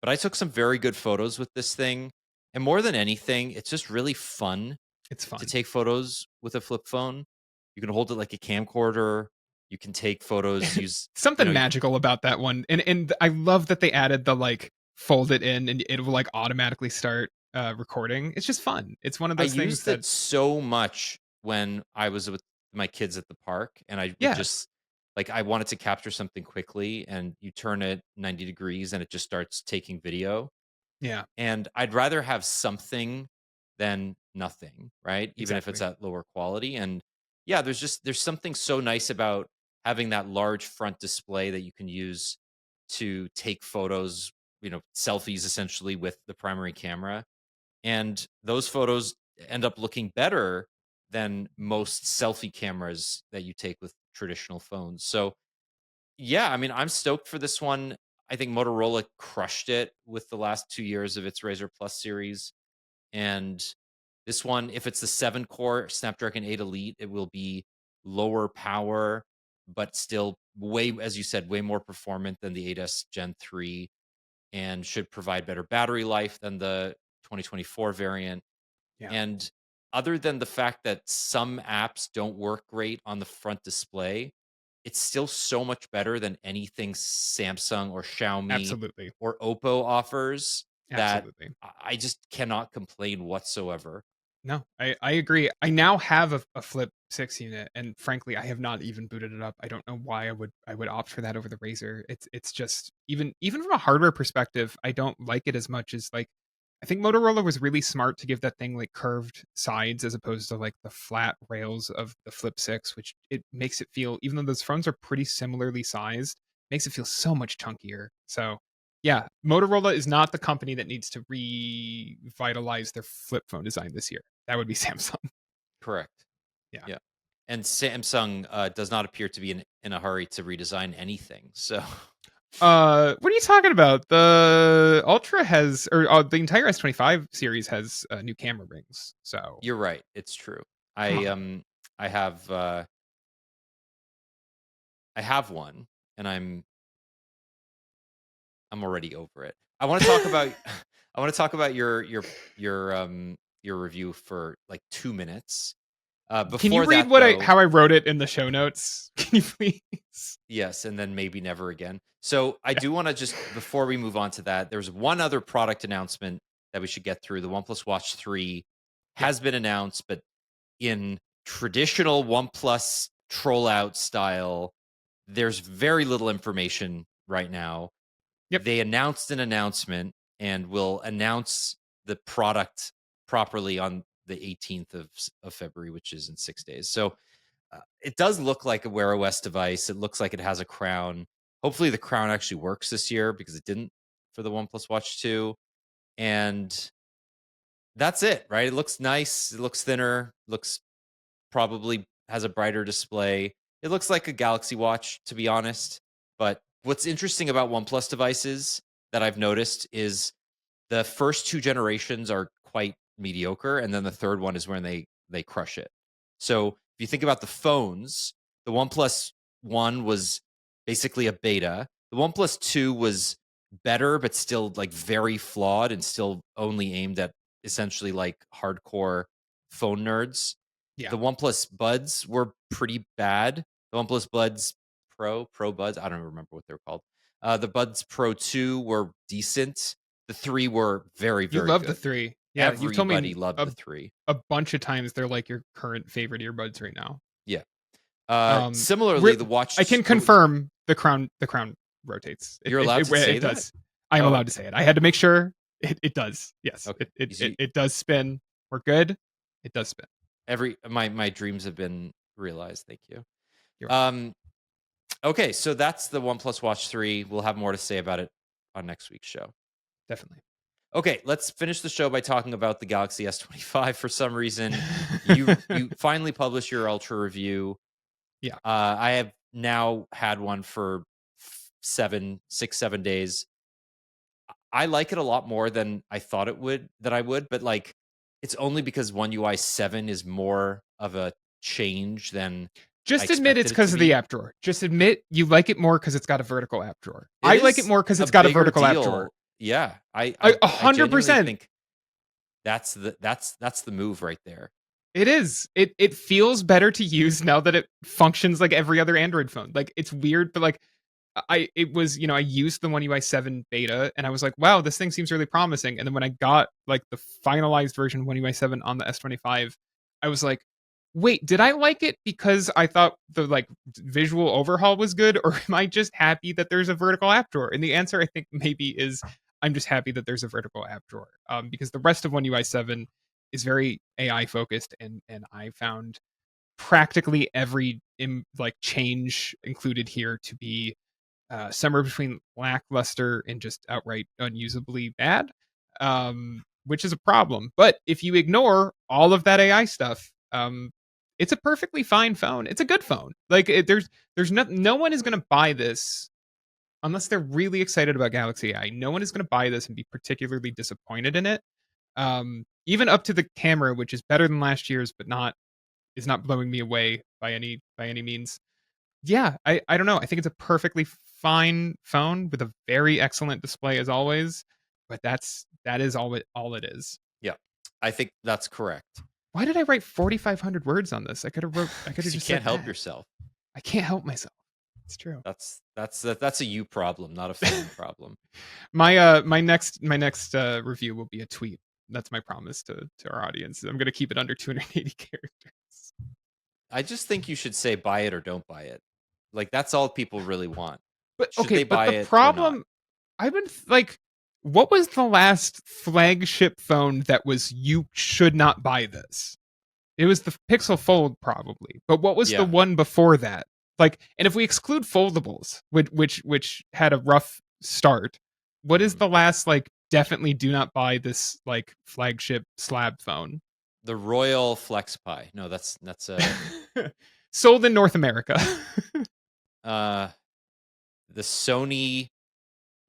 but I took some very good photos with this thing, and more than anything, it's just really fun It's to fun. take photos with a flip phone. You can hold it like a camcorder, you can take photos, use Something you magical about that one, and I love that they added the like fold it in and it will like automatically start recording. It's just fun. It's one of I those things used that it so much when I was with my kids at the park, and I would yeah, just like, I wanted to capture something quickly, and you turn it 90 degrees, and it just starts taking video. yeah, And I'd rather have something than nothing, right? Even if it's exactly. at lower quality. And yeah, there's something so nice about having that large front display that you can use to take photos, selfies essentially with the primary camera. And those photos end up looking better than most selfie cameras that you take with traditional phones. So yeah, I mean, I'm stoked for this one. I think Motorola crushed it with the last 2 years of its Razr Plus series, and this one, if it's the 7-core Snapdragon 8 Elite, it will be lower power, but still way, as you said, way more performant than the 8S Gen 3, and should provide better battery life than the 2024 variant. Yeah, And other than the fact that some apps don't work great on the front display, it's still so much better than anything Samsung or Xiaomi absolutely, or Oppo offers that absolutely. I just cannot complain whatsoever. No, I agree. I now have a Flip 6 unit, and frankly, I have not even booted it up. I don't know why I would opt for that over the Razer. It's just even from a hardware perspective, I don't like it as much as like I think Motorola was really smart to give that thing like curved sides as opposed to like the flat rails of the Flip 6, which it makes it feel, even though those phones are pretty similarly sized, makes it feel so much chunkier. So yeah, Motorola is not the company that needs to revitalize their flip phone design this year. That would be Samsung. Correct. Yeah. Yeah. And Samsung does not appear to be in a hurry to redesign anything. So What are you talking about? The Ultra has, or the entire S25 series has new camera rings. So, you're right. It's true. come I on. I have I have one, and I'm already over it. I want to talk about I want to talk about your review for like 2 minutes. Can you Before read that what I though, how I wrote it in the show notes? Can you please? yes, and then maybe never again. So I Yeah. do want to just, before we move on to that, there's one other product announcement that we should get through. The OnePlus Watch 3 Yeah. has been announced, but in traditional OnePlus troll out style, there's very little information right now. Yep. They announced an announcement and will announce the product properly on the 18th of February, which is in 6 days. So it does look like a Wear OS device. It looks like it has a crown. Hopefully, the crown actually works this year because it didn't for the OnePlus Watch 2, and that's it, right? It looks nice. It looks thinner. Looks probably has a brighter display. It looks like a Galaxy Watch, to be honest. But what's interesting about OnePlus devices that I've noticed is the first 2 generations are quite mediocre, and then the 3rd one is when they crush it. So, if you think about the phones, the OnePlus 1 was basically a beta. The OnePlus 2 was better, but still, like, very flawed and still only aimed at essentially, like, hardcore phone nerds. Yeah. The OnePlus Buds were pretty bad. The OnePlus Buds Pro Buds, I don't remember what they're called. The Buds Pro 2 were decent. The 3 were very, You very love the good. 3. Yeah, you've told Everybody me loved the 3. a bunch of times they're like your current favorite earbuds right now. Yeah. Um, Similarly, re the I can watch confirm the crown rotates. It you're it allowed it to say it that? does. I am Oh, allowed to okay. say it. I had to make sure it does. Yes, Okay. 'Cause it does spin. We're good. It does spin. my dreams have been realized. Thank you. You're welcome. Um, okay, so that's the OnePlus Watch 3. We'll have more to say about it on next week's show. Definitely. Okay, let's finish the show by talking about the Galaxy S25. For some reason, you finally published your Ultra review. Yeah. I have now had one for 7 days. I like it a lot more than I thought I would, but like it's only because One UI 7 is more of a change than I Just admit it's expected it to because of the be. app drawer. Just admit you like it more because 'cause it's got a vertical app drawer. It I like it is more because 'cause a it's got a bigger vertical app drawer. deal. Yeah, I genuinely 100%. think that's the move right there. It is. It feels better to use now that it functions like every other Android phone. Like, it's weird, but, like, I it was, I used the One UI 7 beta and I was like, wow, this thing seems really promising. And then when I got like the finalized version of One UI 7 on the S25, I was like, wait, did I like it because I thought the like visual overhaul was good, or am I just happy that there's a vertical app drawer? And the answer I think maybe is I'm just happy that there's a vertical app drawer. Because the rest of One UI 7 is very AI focused, and I found practically every like change included here to be somewhere between lackluster and just outright unusably bad, which is a problem. But if you ignore all of that AI stuff, it's a perfectly fine phone. It's a good phone. Like there's no one is going to buy this unless they're really excited about Galaxy AI. No one is going to buy this and be particularly disappointed in it. Even up to the camera, which is better than last year's, but not is not blowing me away by any means. Yeah, I don't know. I think it's a perfectly fine phone with a very excellent display as always, but that is all it is. Yeah, I think that's correct. Why did I write 4,500 words on this? I could have Because you just can't said help that. yourself. I can't help myself. It's true. That's a you problem, not a phone problem. My next review will be a tweet. That's my promise to our audience. I'm going to keep it under 280 characters. I just think you should say buy it or don't buy it. Like that's all people really want. But Should okay, they but buy the it or not? problem I've been like, what was the last flagship phone that was you should not buy this? It was the Pixel Fold, probably. But what was the Yeah. one before that? Like, and if we exclude foldables, which had a rough start, what is Mhm. the last like definitely do not buy this like flagship slab phone? The Royal Flex Pi. No, that's a Sold in North America. uh the Sony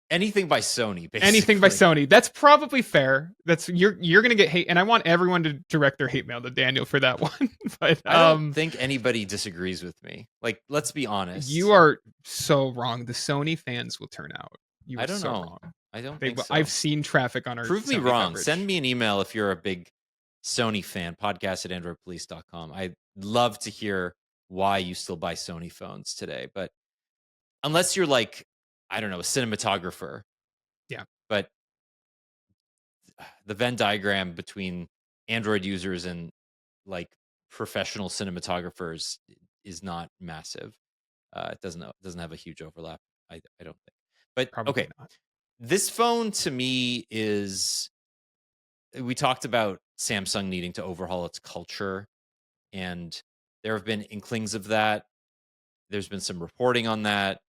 anything by Sony Anything by basically. Sony. That's probably fair. That's you're gonna get hate, and I want everyone to direct their hate mail to Daniel for that one. But I don't think anybody disagrees with me. Like let's be you honest. are so wrong. The Sony fans will turn out. You I are don't so know. wrong. I don't They think will. I've so. seen traffic on our Prove me Sony wrong. Send coverage. me an email if you're a big Sony fan, podcast@androidpolice.com. I'd love to hear why you still buy Sony phones today. But unless you're like, I don't know, a cinematographer, Yeah, but the Venn diagram between Android users and like professional cinematographers is not massive. It doesn't have a huge overlap. I don't think. But probably okay, not. this phone to me is. We talked about Samsung needing to overhaul its culture, and there have been inklings of that. There's been some reporting on that,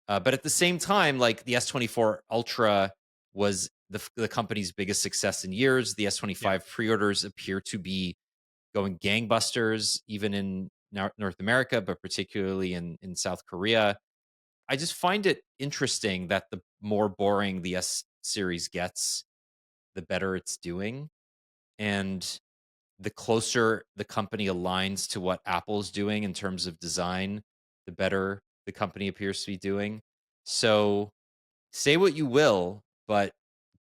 but at the same time, like the S24 Ultra was the company's biggest success in years. The Yeah. S25 pre-orders appear to be going gangbusters, even in North America, but particularly in South Korea. I just find it interesting that the more boring the S series gets, the better it's doing. And the closer the company aligns to what Apple's doing in terms of design, the better the company appears to be doing. So say what you will, but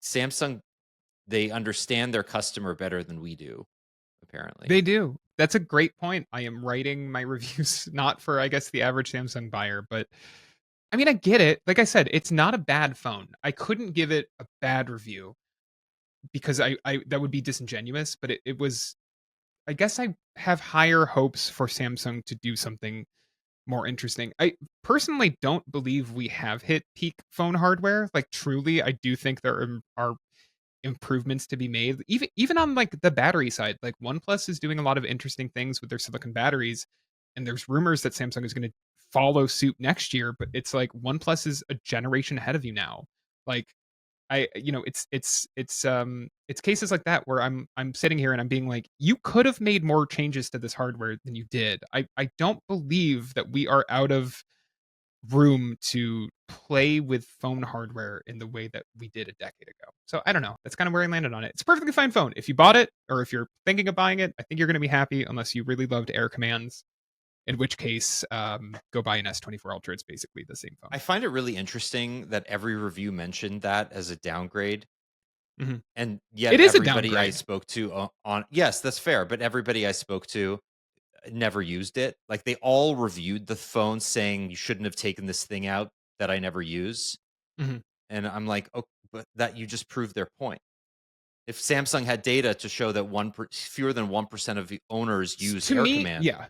Samsung, they understand their customer better than we do, apparently. They do. That's a great point. I am writing my reviews not for, I guess, the average Samsung buyer, but I mean, I get it. Like I said, it's not a bad phone. I couldn't give it a bad review because I that would be disingenuous, but it was, I guess I have higher hopes for Samsung to do something more interesting. I personally don't believe we have hit peak phone hardware. Like truly, I do think there are improvements to be made. Even on like the battery side, like OnePlus is doing a lot of interesting things with their silicon batteries, and there's rumors that Samsung is going to follow suit next year. But it's like OnePlus is a generation ahead of you now. Like it's cases like that where I'm sitting here and I'm being like, you could have made more changes to this hardware than you did. I don't believe that we are out of room to play with phone hardware in the way that we did a decade ago. So I don't know. That's kind of where I landed on it. It's a perfectly fine phone. If you bought it or if you're thinking of buying it, I think you're going to be happy unless you really loved Air Commands. In which case, go buy an S24 Ultra. It's basically the same phone. I find it really interesting that every review mentioned that as a downgrade. Mhm. And yet It is a everybody I downgrade. spoke to on yes, that's fair, but everybody I spoke to never used it. Like they all reviewed the phone saying you shouldn't have taken this thing out that I never use. Mhm. And I'm like, "Oh, but that you just proved their point." If Samsung had data to show that fewer than 1% of the owners use To Air me, Command, yeah,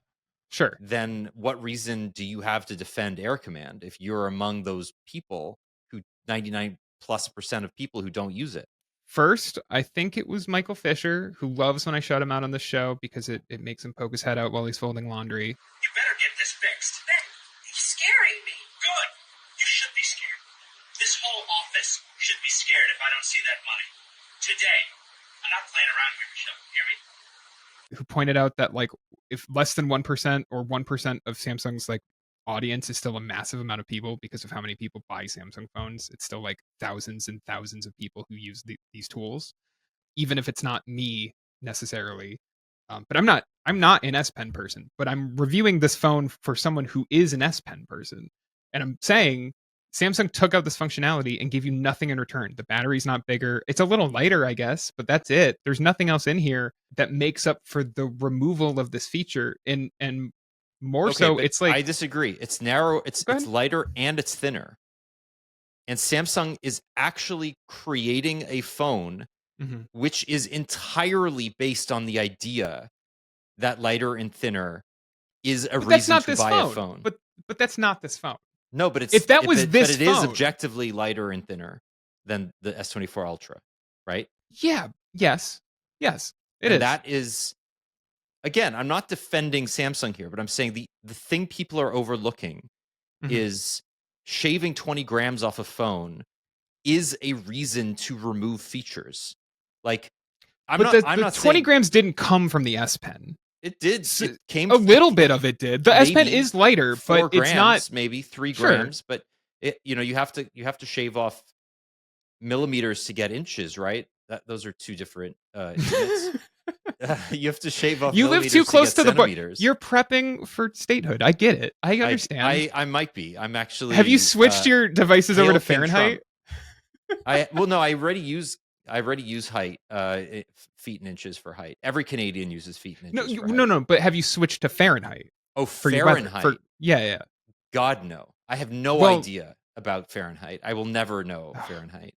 sure. then what reason do you have to defend Air Command if you're among those people who 99+% of people who don't use it? First, I think it was Michael Fisher who loves when I shut him out on the show because it makes him poke his head out while he's folding laundry. You better get this fixed. Ben, he's scaring me. Good. You should be scared. This whole office should be scared if I don't see that money. Today. I'm not playing around here, Michelle. Hear me? Who pointed out that like if less than 1% or 1% of Samsung's like audience is still a massive amount of people because of how many people buy Samsung phones, it's still like thousands and thousands of people who use these tools, even if it's not me necessarily. But I'm not an S Pen person, but I'm reviewing this phone for someone who is an S Pen person, and I'm saying Samsung took out this functionality and gave you nothing in return. The battery's not bigger; it's a little lighter, I guess, but that's it. There's nothing else in here that makes up for the removal of this feature, and more Okay, so, but it's I like, disagree. It's narrow, go it's ahead. lighter and it's thinner. And Samsung is actually creating a phone Mhm. which is entirely based on the idea that lighter and thinner is a But that's reason not to this buy a phone. phone. But that's not this phone. No, If that was but this it is phone, objectively lighter and thinner than the S24 Ultra, right? yeah, yes, yes, it And is. that is, again, I'm not defending Samsung here, but I'm saying the thing people are overlooking Mhm. is shaving 20 grams off a phone is a reason to remove features. Like But I'm the not 20 saying grams didn't come from the S Pen. it did. It came A little bit of it did. The S Pen maybe is lighter, but 4 it's not. grams, maybe 3 Sure. grams, but you have to shave off millimeters to get inches, right? Those are 2 different, units. You have to shave off You live too millimeters to close get to the book. centimeters. You're prepping for statehood. I get it. I understand. I might be. I'm Have you actually, switched your devices over hail to King Trump. Fahrenheit? Well, no, I already use height, feet and inches for height. Every Canadian uses feet and No, inches for no, height. no. But have you switched to Fahrenheit Oh, for your weather? For Fahrenheit. yeah, yeah. God, no. I have no Well, idea about Fahrenheit. I will never know Fahrenheit.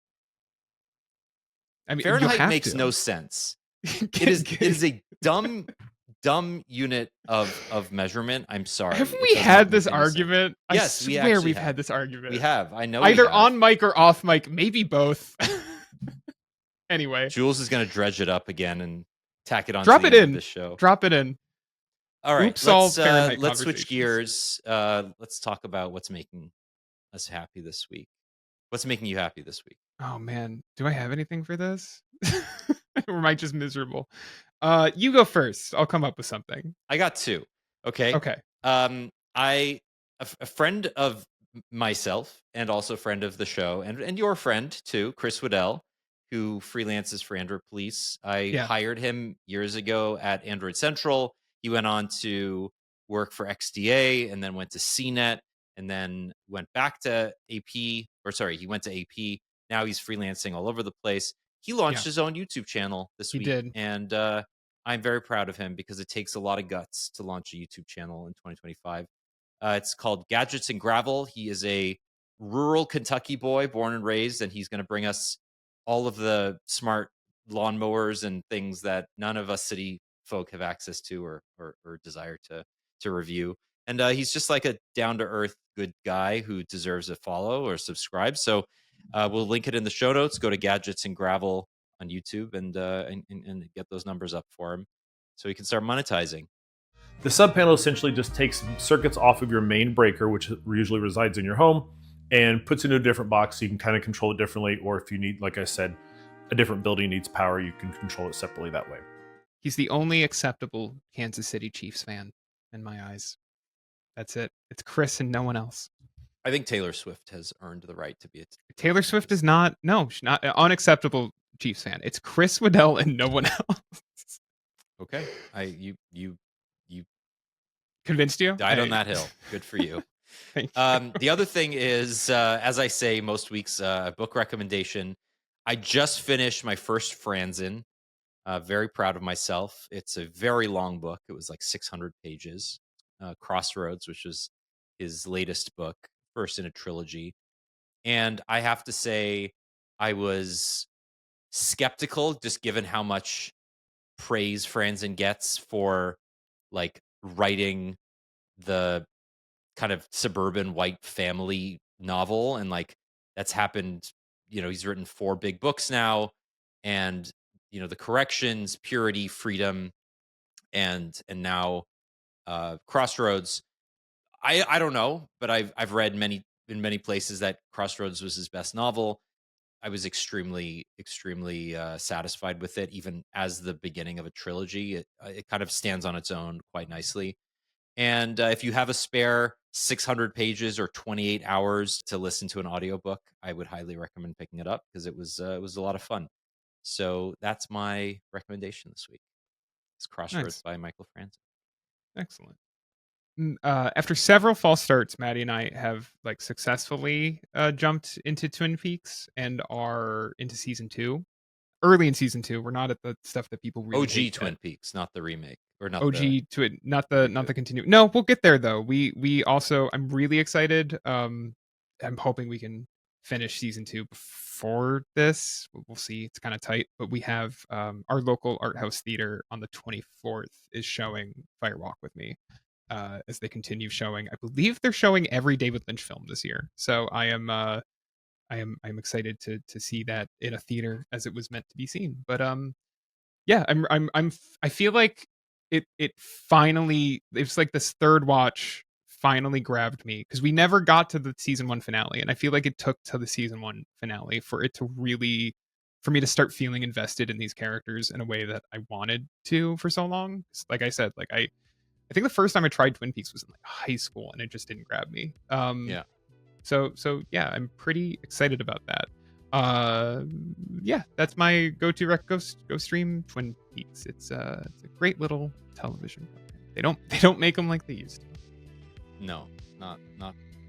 I mean, you'll Fahrenheit have makes no to. sense. Get- It get- is a dumb unit of measurement. I'm sorry. Haven't It we does not had make this any sense. argument? I Yes, we swear actually we've had have. this We argument. have. I know we Either have. on mic or off mic, maybe both. Anyway, Jules is going to dredge it up again and tack it on to drop the it end of in. this show. Drop it in. All right, Oops, all Fahrenheit let's switch conversations. gears. Let's talk about what's making us happy this week. What's making you happy this week? Oh man, do I have anything for this? Or am I just miserable? You go first. I'll come up with something. I got two. Okay. Okay. A friend of myself and also a friend of the show and your friend too, Chris Waddell, who freelances for Android Police. I Yeah. hired him years ago at Android Central. He went on to work for XDA and then went to CNET and then went back to AP, or sorry, he went to AP. Now he's freelancing all over the place. He launched Yeah. his own YouTube channel this He week, did. and I'm very proud of him because it takes a lot of guts to launch a YouTube channel in 2025. It's called Gadgets and Gravel. He is a rural Kentucky boy, born and raised, and he's going to bring us all of the smart lawnmowers and things that none of us city folk have access to or desire to review. And he's just like a down to earth good guy who deserves a follow or subscribe. So we'll link it in the show notes. Go to Gadgets and Gravel on YouTube and get those numbers up for him so he can start monetizing. The sub panel essentially just takes circuits off of your main breaker, which usually resides in your home, and puts it into a different box so you can kind of control it differently. Or if you need, like I said, a different building needs power, you can control it separately that way. He's the only acceptable Kansas City Chiefs fan in my eyes. That's it. It's Chris and no one else. I think Taylor Swift has earned the right to be a Taylor Swift is not. No, she's not unacceptable Chiefs fan. It's Chris Waddell and no one else. Okay. You Convinced you? died on that hill. Good for you. Thank you. The other thing is, as I say most weeks, book recommendation. I just finished my first Franzen. Very proud of myself. It's a very long book. It was like 600 pages. Crossroads, which was his latest book, first in a trilogy. And I have to say, I was skeptical just given how much praise Franzen gets for like writing the kind of suburban white family novel, and like that's happened. He's written 4 big books now, and the corrections, purity, freedom, and now Crossroads. I don't know, but I've read in many places that Crossroads was his best novel. I was extremely satisfied with it, even as the beginning of a trilogy. It kind of stands on its own quite nicely. And if you have a spare 600 pages or 28 hours to listen to an audiobook, I would highly recommend picking it up because it was a lot of fun. So that's my recommendation this week. It's Crossroads Nice. by Michael Franzen. Excellent. After several false starts, Maddie and I have like successfully jumped into Twin Peaks and are into season 2. Early in season 2, we're not at the stuff that people really OG hate Twin yet. Peaks, not the remake or not OG the to it, not the continue. No, we'll get there though. We also, I'm really excited. I'm hoping we can finish season 2 before this. We'll see. It's kind of tight, but we have our local art house theater on the 24th is showing Fire Walk with Me. As they continue showing, I believe they're showing every David Lynch film this year. So I'm excited to see that in a theater as it was meant to be seen. But yeah, I feel like it finally, it's like this third watch finally grabbed me because we never got to the season 1 finale, and I feel like it took to the season 1 finale for it to really, for me to start feeling invested in these characters in a way that I wanted to for so long. Like I said, like I think the first time I tried Twin Peaks was in like high school, and it just didn't grab me. yeah. So yeah, I'm pretty excited about that. Yeah, that's my go-to rec. Go stream Twin Peaks. It's a great little television program. They don't make them like they used to. No, not.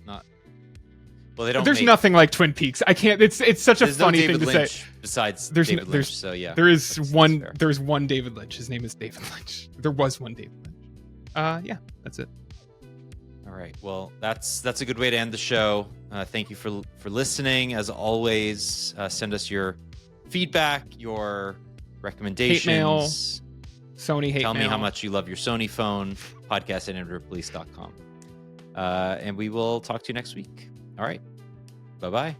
Well, they don't. There's nothing like Twin Peaks. I can't. It's such a There's funny no David thing to Lynch say. besides There's David no- Lynch. So yeah, There is that's one. fair. There's one David Lynch. His name is David Lynch. There was one David Lynch. Yeah, that's it. All right. Well, that's a good way to end the show. Thank you for listening. As always, send us your feedback, your recommendations. Hate mail. Sony hate Tell me mail. how much you love your Sony phone. podcast@androidpolice.com. And we will talk to you next week. All right. Bye-bye.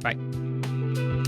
Bye.